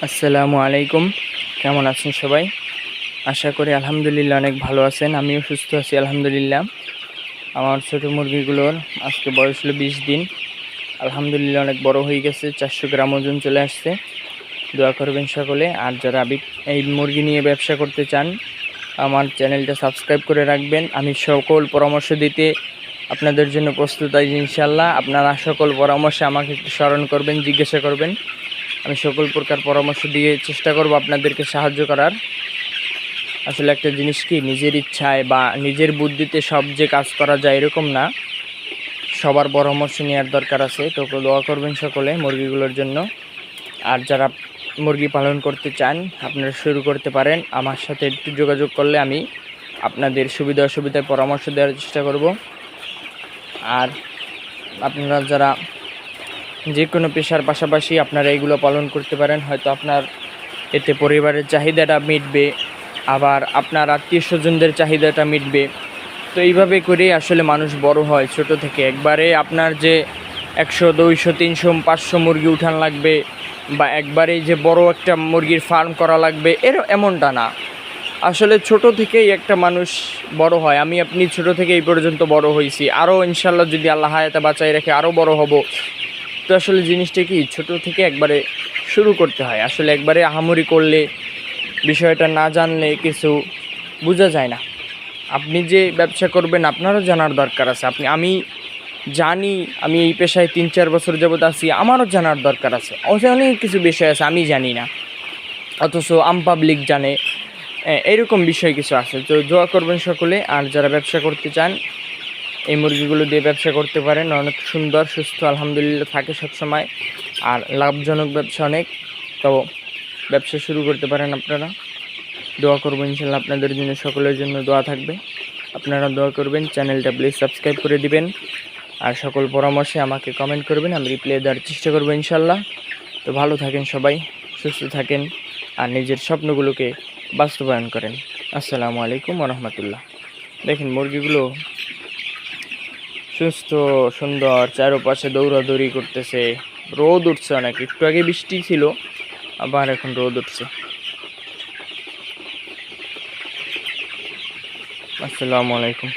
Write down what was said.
আসসালামু আলাইকুম। কেমন আছেন সবাই? আশা করি আলহামদুলিল্লাহ অনেক ভালো আছেন। আমিও সুস্থ আছি আলহামদুলিল্লাহ। আমার ছোটো মুরগিগুলোর আজকে বয়স হলো 20 দিন। আলহামদুলিল্লাহ অনেক বড় হয়ে গেছে, 400 গ্রাম ওজন চলে আসছে। দোয়া করবেন সকলে। আর যারা এই মুরগি নিয়ে ব্যবসা করতে চান, আমার চ্যানেলটা সাবস্ক্রাইব করে রাখবেন। আমি সকল পরামর্শ দিতে আপনাদের জন্য প্রস্তুত আছি ইনশাআল্লাহ। আপনারা সকল পরামর্শে আমাকে একটু স্মরণ করবেন, জিজ্ঞাসা করবেন। আমি সকল প্রকার পরামর্শ দিয়ে চেষ্টা করব আপনাদেরকে সাহায্য করার। আসলে একটা জিনিস কি, নিজের ইচ্ছায় বা নিজের বুদ্ধিতে সব যে কাজ করা যায় এরকম না, সবার পরামর্শ নেওয়ার দরকার আছে। তো দোয়া করবেন সকলে মুরগিগুলোর জন্য। আর যারা মুরগি পালন করতে চান আপনারা শুরু করতে পারেন। আমার সাথে একটু যোগাযোগ করলে আমি আপনাদের সুবিধা অসুবিধায় পরামর্শ দেওয়ার চেষ্টা করব। আর আপনারা যারা যে কোনো পেশার পাশাপাশি আপনারা এগুলো পালন করতে পারেন, হয়তো আপনার এতে পরিবারের চাহিদাটা মিটবে, আবার আপনার আত্মীয় স্বজনদের চাহিদাটা মিটবে। তো এইভাবে করে আসলে মানুষ বড় হয় ছোট থেকে। একবারে আপনার যে 100, 200, 300, 500 মুরগি উঠান লাগবে, বা একবারেই যে বড় একটা মুরগির ফার্ম করা লাগবে এমনটা না। আসলে ছোট থেকেই একটা মানুষ বড় হয়। আপনি ছোট থেকে এই পর্যন্ত বড় হয়েছি, আরও ইনশাল্লাহ যদি আল্লাহ হায়াতে বাঁচাই রেখে আরও বড় হব। তো আসলে জিনিসটা কি, ছোট থেকে একবারে শুরু করতে হয়। আসলে একবারে আহামরি করলে, বিষয়টা না জানলে কিছু বোঝা যায় না। আপনি যে ব্যবসা করবেন আপনারও জানার দরকার আছে। আমি জানি, আমি এই পেশায় 3-4 বছর যাবত আছি, আমারও জানার দরকার আছে। অনেক কিছু বিষয় আছে আমি জানি না, অথচ পাবলিক জানে। এরকম বিষয় কিছু আছে। তো দোয়া করবেন সকলে। আর যারা ব্যবসা করতে চান এই মুরগিগুলো দিয়ে ব্যবসা করতে পারেন। অনেক সুন্দর সুস্থ আলহামদুলিল্লাহ থাকে সবসময়, আর লাভজনক ব্যবসা অনেক। তো ব্যবসা শুরু করতে পারেন আপনারা। দোয়া করবো ইনশাল্লাহ আপনাদের জন্য, সকলের জন্য দোয়া থাকবে। আপনারা দোয়া করবেন, চ্যানেলটা প্লিজ সাবস্ক্রাইব করে দিবেন। আর সকল পরামর্শে আমাকে কমেন্ট করবেন, আমি রিপ্লাই দেওয়ার চেষ্টা করবো ইনশাল্লাহ। তো ভালো থাকেন সবাই, সুস্থ থাকেন, আর নিজের স্বপ্নগুলোকে বাস্তবায়ন করেন। আসসালামু আলাইকুম ওয়া রাহমাতুল্লাহ। দেখেন মুরগিগুলো সুস্থ সুন্দর, চারপাশে দৌড়াদৌড়ি করতেছে। রোদ উঠছে অনেক, একটু আগে বৃষ্টি ছিল, আবার এখন রোদ উঠছে। আসসালামু আলাইকুম।